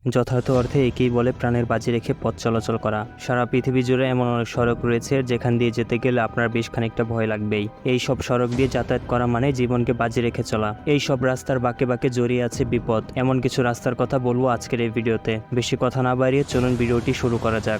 যথার্থ অর্থে একেই বলে প্রাণের বাজি রেখে পথ চলাচল করা। সারা পৃথিবী জুড়ে এমন অনেক সড়ক রয়েছে যেখান দিয়ে যেতে গেলে আপনার বেশ খানিকটা ভয় লাগবেই। এই সব সড়ক দিয়ে যাতায়াত করা মানে জীবনকে বাজি রেখে চলা। এই সব রাস্তার বাঁকে বাঁকে জড়িয়ে আছে বিপদ। এমন কিছু রাস্তার কথা বলবো আজকের এই ভিডিওতে। বেশি কথা না বাড়িয়ে চলুন ভিডিওটি শুরু করা যাক।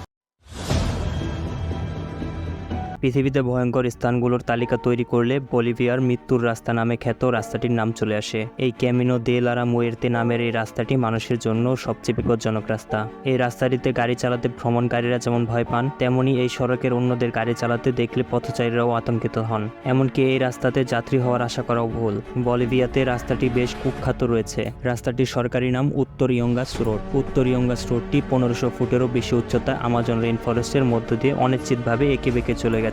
পৃথিবীতে ভয়ঙ্কর স্থানগুলোর তালিকা তৈরি করলে বলিভিয়ার মৃত্যুর রাস্তা নামে খ্যাত রাস্তাটির নাম চলে আসে। এই ক্যামিনো দে লা মুয়ের্তে নামের এই রাস্তাটি মানুষের জন্য সবচেয়ে বিপজ্জনক রাস্তা। এই রাস্তাটিতে গাড়ি চালাতে ভ্রমণকারীরা যেমন ভয় পান, তেমনি এই সড়কের অন্যদের গাড়ি চালাতে দেখলে পথচারীরাও আতঙ্কিত হন। এমনকি এই রাস্তাতে যাত্রী হওয়ার আশা করাও ভুল। বলিভিয়াতে রাস্তাটি বেশ কুখ্যাত রয়েছে। রাস্তাটির সরকারি নাম উত্তর ইয়ঙ্গাস রোড। উত্তর ইয়ঙ্গাস রোডটি 1500 ফুটেরও বেশি উচ্চতা আমাজন রেইন ফরেস্টের মধ্য দিয়ে অনিশ্চিতভাবে এঁকে বেঁকে চলে গেছে।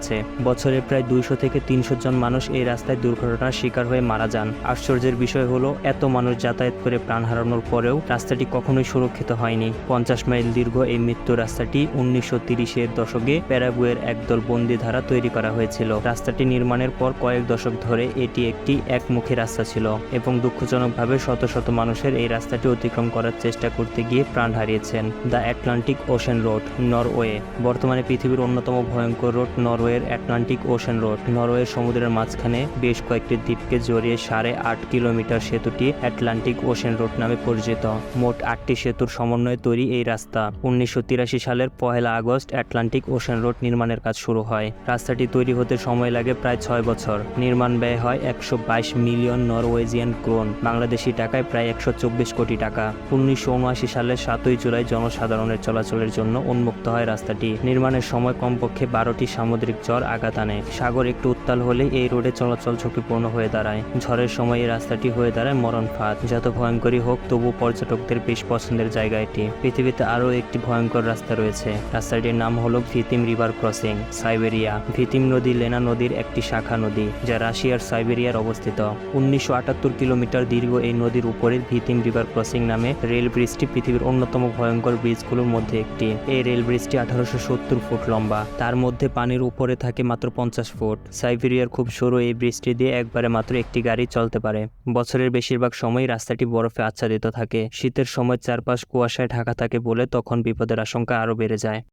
বছরে প্রায় 200 থেকে 300 জন মানুষ এই রাস্তায় দুর্ঘটনার শিকার হয়ে মারা যান। আশ্চর্যের বিষয় হলো, এত মানুষ যাতায়াত করে প্রাণ হারানোর পরেও রাস্তাটি কখনোই সুরক্ষিত হয়নি। 50 মাইল দীর্ঘ এই মৃত্যু রাস্তাটি 1930-এর দশকে প্যারাগুয়ের একদল বন্দী ধারা তৈরি করা হয়েছিল। রাস্তাটি নির্মাণের পর কয়েক দশক ধরে এটি একটি একমুখী রাস্তা ছিল এবং দুঃখজনকভাবে শত শত মানুষের এই রাস্তাটি অতিক্রম করার চেষ্টা করতে গিয়ে প্রাণ হারিয়েছেন। The Atlantic ocean road, Norway. বর্তমানে পৃথিবীর অন্যতম ভয়ঙ্কর রোড নরওয়ের আটলান্টিক ওশেন রোড। নরওয়ের সমুদ্রের মাঝখানে বেশ কয়েকটি দ্বীপকে জড়িয়ে 8.5 কিলোমিটার সেতুটি আটলান্টিক ওশেন রোড নামে পরিচিত। মোট 8টি সেতুর সমন্বয়ে তৈরি এই রাস্তা। 1983 সালের 1 আগস্ট আটলান্টিক ওশেন রোড নির্মাণের কাজ শুরু হয়। রাস্তাটি তৈরি হতে সময় লাগে প্রায় 6 বছর। নির্মাণ ব্যয় হয় 122 মিলিয়ন নরওয়েজিয়ান ক্রোন, বাংলাদেশি টাকায় প্রায় 124 কোটি টাকা। 1979 সালের 7 জুলাই জনসাধারণের চলাচলের জন্য উন্মুক্ত হয় রাস্তাটি। নির্মাণের সময় কমপক্ষে 12টি সামুদ্রিক ঝড় আঘাত আনে। সাগর একটু উত্তাল হলে এই রোডে চলাচল ঝুঁকিপূর্ণ হয়ে দাঁড়ায়। ঝড়ের সময় এই রাস্তাটি হয়ে দাঁড়ায় মরণ ফাঁদ। যত ভয়ঙ্করই হোক, তবু পর্যটকদের বেশ পছন্দের জায়গা এটি। পৃথিবীতে আরও একটি ভয়ঙ্কর রাস্তা রয়েছে। রাস্তাটির নাম হলো ভিতিম রিভার ক্রসিং, সাইবেরিয়া। ভিতিম নদী লেনা নদীর একটি শাখা নদী, যা রাশিয়ার সাইবেরিয়ার অবস্থিত। 1978 কিলোমিটার দীর্ঘ এই নদীর উপরে ভিতিম রিভার ক্রসিং নামে রেল ব্রিজটি পৃথিবীর অন্যতম ভয়ঙ্কর ব্রিজগুলোর মধ্যে একটি। এই রেল ব্রিজটি 1870 ফুট লম্বা। তার মধ্যে পানির উপরে থাকে মাত্র 50 ফুট। সাইবেরিয়ার খুব সরু এই ব্রিজটি দিয়ে একবারে মাত্র একটি গাড়ি চলতে পারে। বছরের বেশিরভাগ সময় রাস্তাটি বরফে আচ্ছাদিত থাকে। শীতের সময় চারপাশ কুয়াশায় ঢাকা থাকে বলে তখন বিপদের আশঙ্কা আরও বেড়ে যায়।